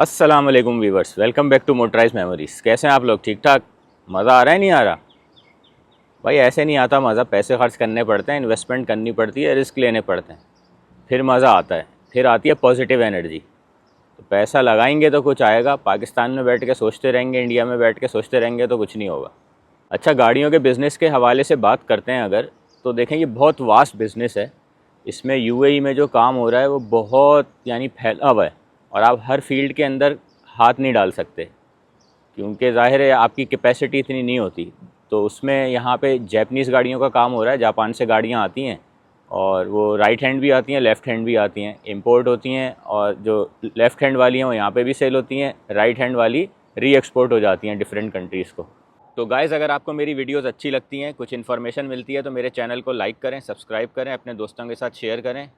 अस्सलाम वालेकुम viewers, welcome back to motorise memories. कैसे हैं आप लोग? ठीक ठाक? मज़ा आ रहा है नहीं आ रहा? भाई ऐसे नहीं आता मज़ा। पैसे खर्च करने पड़ते हैं, इन्वेस्टमेंट करनी पड़ती है, रिस्क लेने पड़ते हैं, फिर मज़ा आता है, फिर आती है पॉजिटिव एनर्जी। तो पैसा लगाएंगे तो कुछ आएगा। पाकिस्तान में बैठ के सोचते रहेंगे, इंडिया में बैठ के सोचते रहेंगे तो कुछ नहीं होगा। अच्छा, गाड़ियों के बिज़नेस के हवाले से बात करते हैं अगर, तो देखें ये बहुत वास्ट बिज़नेस है। इसमें यूएई में जो काम हो रहा है वो बहुत फैला हुआ है, और आप हर फील्ड के अंदर हाथ नहीं डाल सकते, क्योंकि ज़ाहिर है आपकी कैपेसिटी इतनी नहीं होती। तो उसमें यहाँ पे जैपनीज़ गाड़ियों का काम हो रहा है। जापान से गाड़ियाँ आती हैं, और वो राइट हैंड भी आती हैं, लेफ़्ट हैंड भी आती हैं, इंपोर्ट होती हैं, और जो लेफ़्ट हैंड वाली हैं वो यहाँ पे भी सेल होती हैं, राइट हैंड वाली री एक्सपोर्ट हो जाती हैं डिफरेंट कंट्रीज़ को। तो गाइज़, अगर आपको मेरी वीडियोस अच्छी लगती हैं, कुछ इन्फॉर्मेशन मिलती है, तो मेरे चैनल को लाइक करें, सब्सक्राइब करें, अपने दोस्तों के साथ शेयर करें।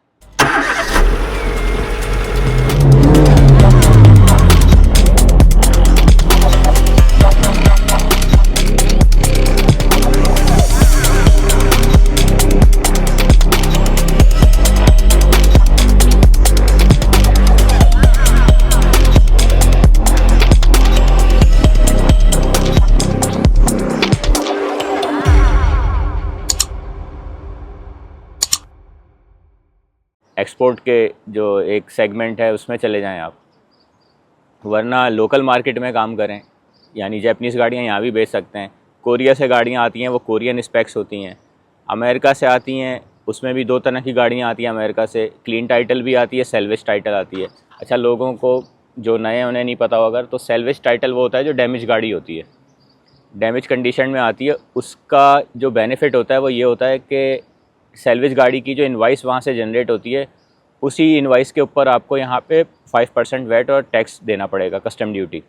एक्सपोर्ट के जो एक सेगमेंट है उसमें चले जाएं आप, वरना लोकल मार्केट में काम करें। यानी जैपनीज़ गाड़ियाँ यहाँ भी बेच सकते हैं। कोरिया से गाड़ियाँ आती हैं, वो कोरियन स्पेक्स होती हैं। अमेरिका से आती हैं, उसमें भी दो तरह की गाड़ियाँ आती हैं अमेरिका से। क्लीन टाइटल भी आती है, सेल्वेज टाइटल आती है। अच्छा, लोगों को जो नए उन्हें नहीं पता होगा, तो सेल्वेज टाइटल वो होता है जो डैमेज गाड़ी होती है, डैमेज कंडीशन में आती है। उसका जो बेनिफिट होता है वो ये होता है कि सेल्वेज गाड़ी की जो इनवाइस वहाँ से जनरेट होती है, उसी इनवाइस के ऊपर आपको यहाँ पे 5% वैट और टैक्स देना पड़ेगा, कस्टम ड्यूटी।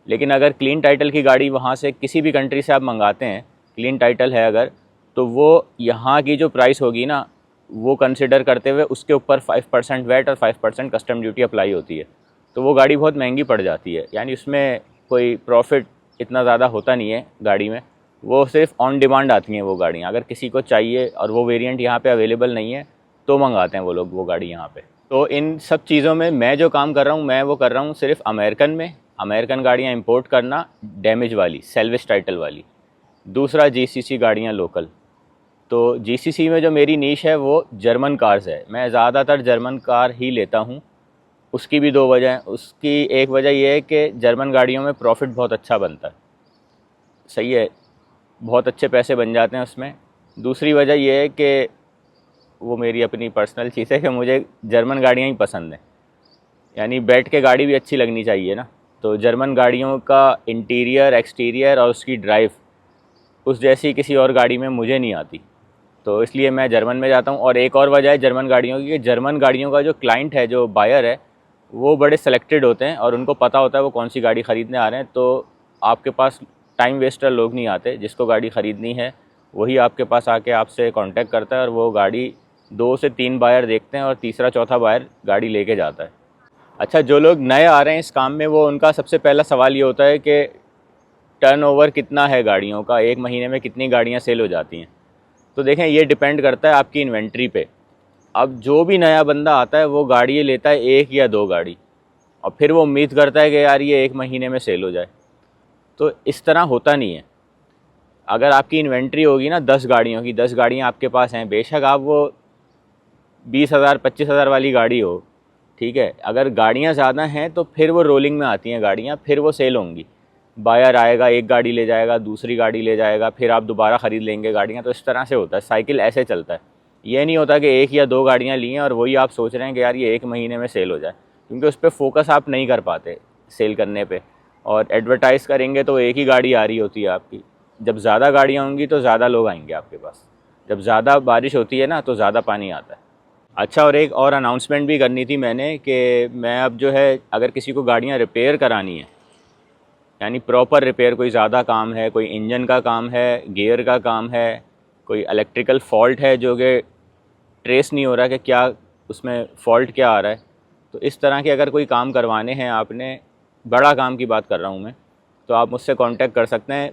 लेकिन अगर क्लीन टाइटल की गाड़ी वहाँ से किसी भी कंट्री से आप मंगाते हैं, क्लीन टाइटल है अगर, तो वो यहाँ की जो प्राइस होगी ना, वो कंसिडर करते हुए उसके ऊपर 5% वैट और 5% कस्टम ड्यूटी अप्लाई होती है। तो वो गाड़ी बहुत महंगी पड़ जाती है। यानी उसमें कोई प्रॉफिट इतना ज़्यादा होता नहीं है गाड़ी में। वो सिर्फ ऑन डिमांड आती हैं वो गाड़ियाँ। अगर किसी को चाहिए और वो वेरिएंट यहाँ पे अवेलेबल नहीं है, तो मंगाते हैं वो लोग वो गाड़ी यहाँ पे। तो इन सब चीज़ों में मैं जो काम कर रहा हूँ, मैं वो कर रहा हूँ सिर्फ अमेरिकन में। अमेरिकन गाड़ियाँ इंपोर्ट करना, डैमेज वाली, सेल्वेज टाइटल वाली। दूसरा जीसीसी गाड़ियाँ लोकल। तो जीसीसी में जो मेरी नीश है वो जर्मन कार्स है। मैं ज़्यादातर जर्मन कार ही लेता हूँ। उसकी भी दो वजह हैं। उसकी एक वजह यह है कि जर्मन गाड़ियों में प्रॉफिट बहुत अच्छा बनता है, सही है, बहुत अच्छे पैसे बन जाते हैं उसमें। दूसरी वजह यह है कि वो मेरी अपनी पर्सनल चीज़ है कि मुझे जर्मन गाड़ियाँ ही पसंद हैं। यानी बैठ के गाड़ी भी अच्छी लगनी चाहिए ना। तो जर्मन गाड़ियों का इंटीरियर, एक्सटीरियर और उसकी ड्राइव उस जैसी किसी और गाड़ी में मुझे नहीं आती। तो इसलिए मैं जर्मन में जाता हूँ। और एक और वजह है जर्मन गाड़ियों की कि जर्मन गाड़ियों का जो क्लाइंट है, जो बायर है, वो बड़े सेलेक्टेड होते हैं और उनको पता होता है वो कौन सी गाड़ी ख़रीदने आ रहे हैं। तो आपके पास टाइम वेस्टर लोग नहीं आते। जिसको गाड़ी ख़रीदनी है वही आपके पास आके आपसे कांटेक्ट करता है, और वो गाड़ी 2 से 3 बायर देखते हैं और तीसरा चौथा बायर गाड़ी लेके जाता है। अच्छा, जो लोग नए आ रहे हैं इस काम में, वो उनका सबसे पहला सवाल ये होता है कि टर्नओवर कितना है गाड़ियों का, एक महीने में कितनी गाड़ियाँ सेल हो जाती हैं। तो देखें, ये डिपेंड करता है आपकी इन्वेंट्री पे। अब जो भी नया बंदा आता है वो गाड़ी लेता है 1 या 2 गाड़ी, और फिर वो उम्मीद करता है कि यार ये 1 महीने में सेल हो जाए। तो इस तरह होता नहीं है। अगर आपकी इन्वेंट्री होगी ना 10 गाड़ियों की, 10 गाड़ियाँ आपके पास हैं, बेशक आप वो 20,000 25,000 वाली गाड़ी हो, ठीक है, अगर गाड़ियाँ ज़्यादा हैं तो फिर वो रोलिंग में आती हैं गाड़ियाँ, फिर वो सेल होंगी। बायर आएगा, एक गाड़ी ले जाएगा, दूसरी गाड़ी ले जाएगा, फिर आप दोबारा ख़रीद लेंगे गाड़ियाँ। तो इस तरह से होता है, साइकिल ऐसे चलता है। ये नहीं होता कि 1 या 2 गाड़ियाँ ली हैं और वही आप सोच रहे हैं कि यार ये 1 महीने में सेल हो जाए, क्योंकि उस पर फोकस आप नहीं कर पाते सेल करने पे। और एडवर्टाइज़ करेंगे तो एक ही गाड़ी आ रही होती है आपकी। जब ज़्यादा गाड़ियाँ होंगी तो ज़्यादा लोग आएंगे आपके पास। जब ज़्यादा बारिश होती है ना, तो ज़्यादा पानी आता है। अच्छा, और एक और अनाउंसमेंट भी करनी थी मैंने कि मैं अब जो है, अगर किसी को गाड़ियाँ रिपेयर करानी है, यानी प्रॉपर रिपेयर, कोई ज़्यादा काम है, कोई इंजन का काम है, गियर का काम है, कोई इलेक्ट्रिकल फॉल्ट है जो कि ट्रेस नहीं हो रहा कि क्या उसमें फ़ॉल्ट क्या आ रहा है, तो इस तरह के अगर कोई काम करवाने हैं आपने, बड़ा काम की बात कर रहा हूँ मैं, तो आप मुझसे कांटेक्ट कर सकते हैं।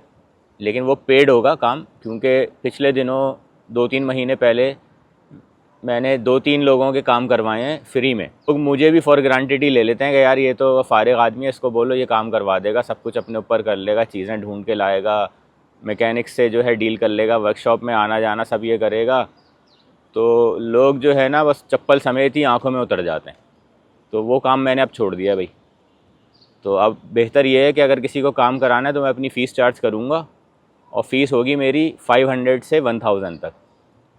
लेकिन वो पेड होगा काम, क्योंकि पिछले दिनों 2-3 महीने पहले मैंने 2-3 लोगों के काम करवाए हैं फ्री में। तो मुझे भी फॉर ग्रांटेड ही ले लेते हैं कि यार ये तो फारिग आदमी है, इसको बोलो ये काम करवा देगा, सब कुछ अपने ऊपर कर लेगा, चीज़ें ढूंढ के लाएगा, मैकेनिक से जो है डील कर लेगा, वर्कशॉप में आना जाना सब ये करेगा। तो लोग जो है ना बस चप्पल समेत ही आंखों में उतर जाते हैं। तो वो काम मैंने अब छोड़ दिया भाई। तो अब बेहतर ये है कि अगर किसी को काम कराना है तो मैं अपनी फ़ीस चार्ज करूँगा, और फ़ीस होगी मेरी 500 से 1000 तक।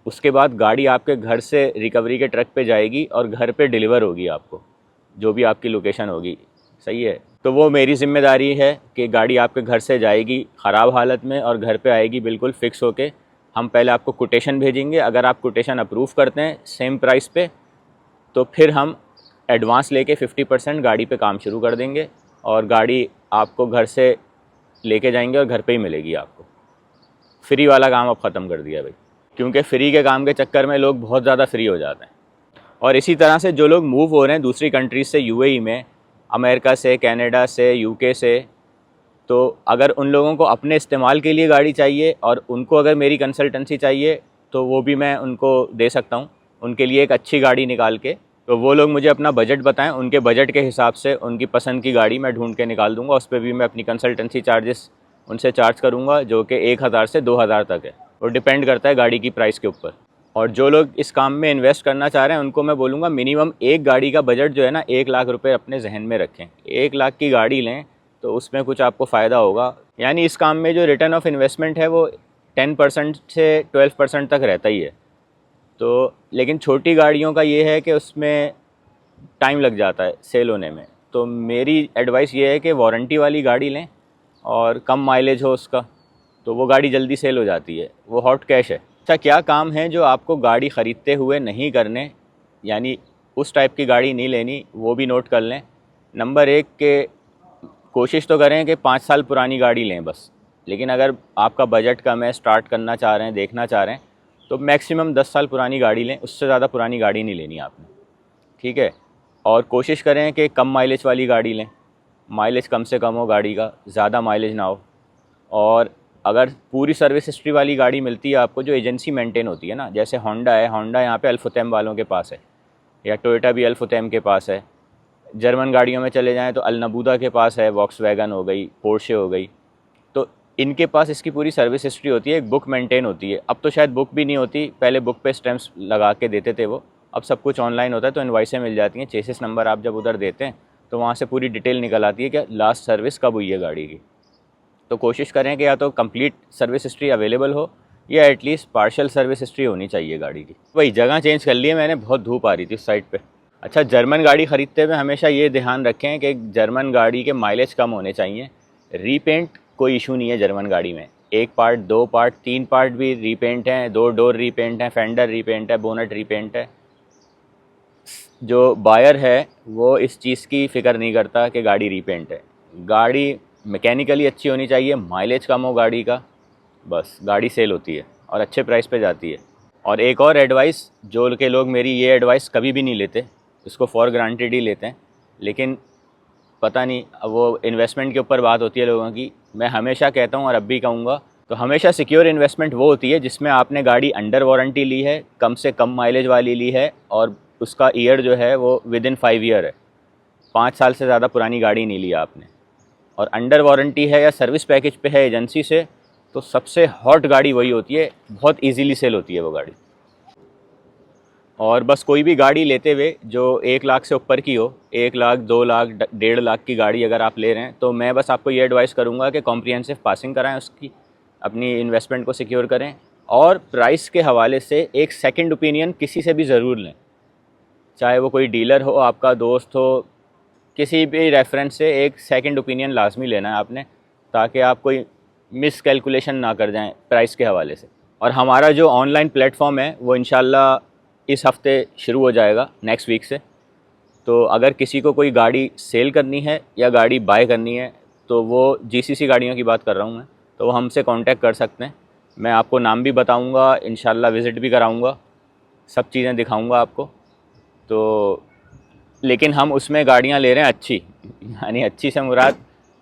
उसके बाद गाड़ी आपके घर से रिकवरी के ट्रक पे जाएगी और घर पे डिलीवर होगी आपको, जो भी आपकी लोकेशन होगी। सही है। तो वो मेरी ज़िम्मेदारी है कि गाड़ी आपके घर से जाएगी ख़राब हालत में और घर पे आएगी बिल्कुल फ़िक्स होके। हम पहले आपको कोटेशन भेजेंगे, अगर आप कोटेशन अप्रूव करते हैं सेम प्राइस पे, तो फिर हम एडवांस लेके 50% गाड़ी पे काम शुरू कर देंगे, और गाड़ी आपको घर से लेके जाएंगे और घर पे ही मिलेगी आपको। फ्री वाला काम अब ख़त्म कर दिया भाई, क्योंकि फ्री के काम के चक्कर में लोग बहुत ज़्यादा फ्री हो जाते हैं। और इसी तरह से जो लोग मूव हो रहे हैं दूसरी कंट्रीज़ से यूएई में, अमेरिका से, कनाडा से, यूके से, तो अगर उन लोगों को अपने इस्तेमाल के लिए गाड़ी चाहिए और उनको अगर मेरी कंसल्टेंसी चाहिए तो वो भी मैं उनको दे सकता हूँ, उनके लिए एक अच्छी गाड़ी निकाल के। तो वो लोग मुझे अपना बजट बताएं, उनके बजट के हिसाब से उनकी पसंद की गाड़ी मैं ढूंढ के निकाल दूंगा। उस पर भी मैं अपनी कंसल्टेंसी चार्जेस उनसे चार्ज करूंगा, जो कि 1000 से 2000 तक है। वो डिपेंड करता है गाड़ी की प्राइस के ऊपर। और जो लोग इस काम में इन्वेस्ट करना चाह रहे हैं उनको मैं बोलूँगा मिनिमम एक गाड़ी का बजट जो है ना 1 लाख रुपये अपने जहन में रखें। 1 लाख की गाड़ी लें तो उसमें कुछ आपको फ़ायदा होगा। यानी इस काम में जो रिटर्न ऑफ इन्वेस्टमेंट है वो 10% से 12% तक रहता ही है। तो लेकिन छोटी गाड़ियों का ये है कि उसमें टाइम लग जाता है सेल होने में। तो मेरी एडवाइस ये है कि वारंटी वाली गाड़ी लें और कम माइलेज हो उसका, तो वो गाड़ी जल्दी सेल हो जाती है, वो हॉट कैश है। अच्छा, क्या काम है जो आपको गाड़ी ख़रीदते हुए नहीं करने, यानी उस टाइप की गाड़ी नहीं लेनी, वो भी नोट कर लें। नंबर 1 के कोशिश तो करें कि 5 साल पुरानी गाड़ी लें बस। लेकिन अगर आपका बजट कम है, स्टार्ट करना चाह रहे हैं, देखना चाह रहे हैं, तो मैक्सिमम 10 साल पुरानी गाड़ी लें, उससे ज़्यादा पुरानी गाड़ी नहीं लेनी आपने। ठीक है। और कोशिश करें कि कम माइलेज वाली गाड़ी लें, माइलेज कम से कम हो गाड़ी का, ज़्यादा माइलेज ना हो। और अगर पूरी सर्विस हिस्ट्री वाली गाड़ी मिलती है आपको, जो एजेंसी मेंटेन होती है ना, जैसे होंडा है, होंडा यहाँ पे अल्फुतैम वालों के पास है, या टोयोटा भी अल्फुतैम के पास है। जर्मन गाड़ियों में चले जाएं तो अलनबूदा के पास है, वॉक्सवैगन हो गई, पोर्शे हो गई। तो इनके पास इसकी पूरी सर्विस हिस्ट्री होती है, एक बुक मेंटेन होती है। अब तो शायद बुक भी नहीं होती, पहले बुक पे स्टैम्प्स लगा के देते थे वो, अब सब कुछ ऑनलाइन होता है, तो इनवाइसें मिल जाती हैं। चेसिस नंबर आप जब उधर देते हैं तो वहाँ से पूरी डिटेल निकल आती है कि लास्ट सर्विस कब हुई है गाड़ी की। तो कोशिश करें कि या तो कंप्लीट सर्विस हिस्ट्री अवेलेबल हो, या एटलीस्ट पार्शियल सर्विस हिस्ट्री होनी चाहिए गाड़ी की। वही जगह चेंज कर ली है मैंने, बहुत धूप आ रही थी उस साइड पे। अच्छा, जर्मन गाड़ी ख़रीदते हुए हमेशा ये ध्यान रखें कि जर्मन गाड़ी के माइलेज कम होने चाहिए। रीपेंट कोई इशू नहीं है जर्मन गाड़ी में, 1 पार्ट, 2 पार्ट, 3 पार्ट भी रीपेंट हैं, 2 डोर रीपेंट हैं, फेंडर रीपेंट है, बोनट रीपेंट है। जो बायर है वो इस चीज़ की फ़िक्र नहीं करता कि गाड़ी रीपेंट है। गाड़ी मैकेनिकली अच्छी होनी चाहिए, माइलेज कम हो गाड़ी का, बस गाड़ी सेल होती है और अच्छे प्राइस पे जाती है। और एक और एडवाइस, जो के लोग मेरी ये एडवाइस कभी भी नहीं लेते, इसको फॉर ग्रांटेड ही लेते हैं, लेकिन पता नहीं, अब वो इन्वेस्टमेंट के ऊपर बात होती है लोगों की। मैं हमेशा कहता हूँ और अब भी कहूँगा, तो हमेशा सिक्योर इन्वेस्टमेंट वो होती है जिसमें आपने गाड़ी अंडर वारंटी ली है, कम से कम माइलेज वाली ली है, और उसका ईयर जो है वो विदिन 5 ईयर है, 5 साल से ज़्यादा पुरानी गाड़ी नहीं ली आपने, और अंडर वारंटी है या सर्विस पैकेज पे है एजेंसी से, तो सबसे हॉट गाड़ी वही होती है, बहुत इजीली सेल होती है वो गाड़ी। और बस कोई भी गाड़ी लेते हुए जो 1 लाख से ऊपर की हो, 1 लाख, 2 लाख, 1.5 लाख की गाड़ी अगर आप ले रहे हैं, तो मैं बस आपको ये एडवाइस करूँगा कि कॉम्प्रिहेंसिव पासिंग कराएं उसकी, अपनी इन्वेस्टमेंट को सिक्योर करें, और प्राइस के हवाले से एक सेकंड ओपिनियन किसी से भी ज़रूर लें, चाहे वो कोई डीलर हो, आपका दोस्त हो, किसी भी रेफरेंस से एक सेकंड ओपिनियन लाजमी लेना है आपने, ताकि आप कोई मिस कैलकुलेशन ना कर जाएं प्राइस के हवाले से। और हमारा जो ऑनलाइन प्लेटफॉर्म है वो इंशाल्लाह इस हफ़्ते शुरू हो जाएगा, नेक्स्ट वीक से। तो अगर किसी को कोई गाड़ी सेल करनी है या गाड़ी बाय करनी है, तो वो जीसीसी गाड़ियों की बात कर रहा हूँ मैं, तो वो हमसे कांटेक्ट कर सकते हैं। मैं आपको नाम भी बताऊँगा, इंशाल्लाह विज़िट भी कराऊँगा, सब चीज़ें दिखाऊँगा आपको। तो लेकिन हम उसमें गाड़ियाँ ले रहे हैं अच्छी, यानी अच्छी से मुराद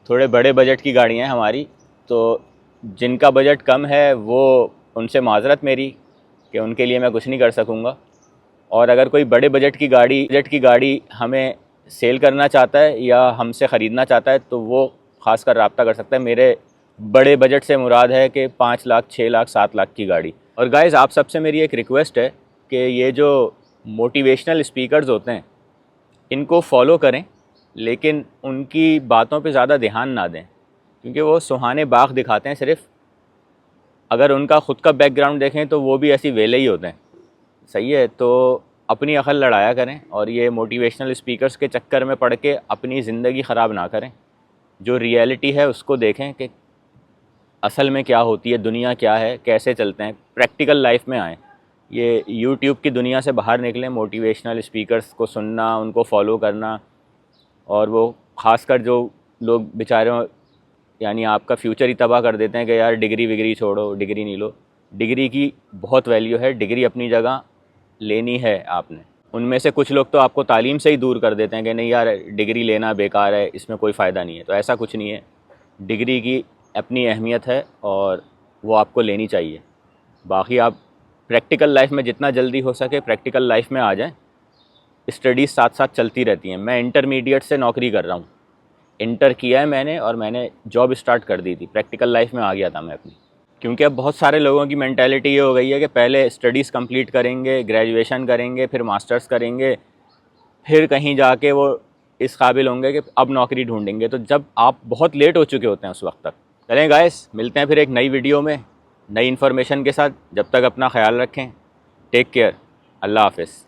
थोड़े बड़े बजट की गाड़ियाँ हैं हमारी। तो जिनका बजट कम है वो, उनसे माज़रत मेरी कि उनके लिए मैं कुछ नहीं कर सकूँगा। और अगर कोई बड़े बजट की गाड़ी हमें सेल करना चाहता है या हमसे ख़रीदना चाहता है तो वो ख़ासकर रब्ता कर सकता है। मेरे बड़े बजट से मुराद है कि 5 लाख, 6 लाख, 7 लाख की गाड़ी। और गाइज़, आप सबसे मेरी एक रिक्वेस्ट है कि ये जो मोटिवेशनल स्पीकर्स होते हैं इनको फॉलो करें, लेकिन उनकी बातों पे ज़्यादा ध्यान ना दें, क्योंकि वो सुहाने बाग दिखाते हैं सिर्फ। अगर उनका ख़ुद का बैकग्राउंड देखें तो वो भी ऐसी वेले ही होते हैं। सही है, तो अपनी अकल लड़ाया करें और ये मोटिवेशनल स्पीकर्स के चक्कर में पड़ के अपनी ज़िंदगी ख़राब ना करें। जो रियलिटी है उसको देखें कि असल में क्या होती है, दुनिया क्या है, कैसे चलते हैं, प्रैक्टिकल लाइफ में आएँ। ये यूट्यूब की दुनिया से बाहर निकलें, मोटिवेशनल स्पीकर्स को सुनना, उनको फॉलो करना, और वो ख़ासकर जो लोग बेचारे यानी आपका फ्यूचर ही तबाह कर देते हैं कि यार डिग्री विग्री छोड़ो, डिग्री नहीं लो। डिग्री की बहुत वैल्यू है, डिग्री अपनी जगह लेनी है आपने। उनमें से कुछ लोग तो आपको तालीम से ही दूर कर देते हैं कि नहीं यार डिग्री लेना बेकार है, इसमें कोई फ़ायदा नहीं है। तो ऐसा कुछ नहीं है, डिग्री की अपनी अहमियत है और वो आपको लेनी चाहिए। बाकी आप प्रैक्टिकल लाइफ में जितना जल्दी हो सके प्रैक्टिकल लाइफ में आ जाएं। स्टडीज़ साथ साथ चलती रहती हैं। मैं इंटरमीडिएट से नौकरी कर रहा हूँ, इंटर किया है मैंने और मैंने जॉब स्टार्ट कर दी थी, प्रैक्टिकल लाइफ में आ गया था मैं अपनी। क्योंकि अब बहुत सारे लोगों की मेंटालिटी ये हो गई है कि पहले स्टडीज़ कंप्लीट करेंगे, ग्रेजुएशन करेंगे, फिर मास्टर्स करेंगे, फिर कहीं जाके वो इस काबिल होंगे कि अब नौकरी ढूंढेंगे। तो जब आप बहुत लेट हो चुके होते हैं उस वक्त तक। चलें गाइस, मिलते हैं फिर एक नई वीडियो में नई इन्फॉर्मेशन के साथ। जब तक अपना ख्याल रखें, टेक केयर, अल्लाह हाफ़िज़।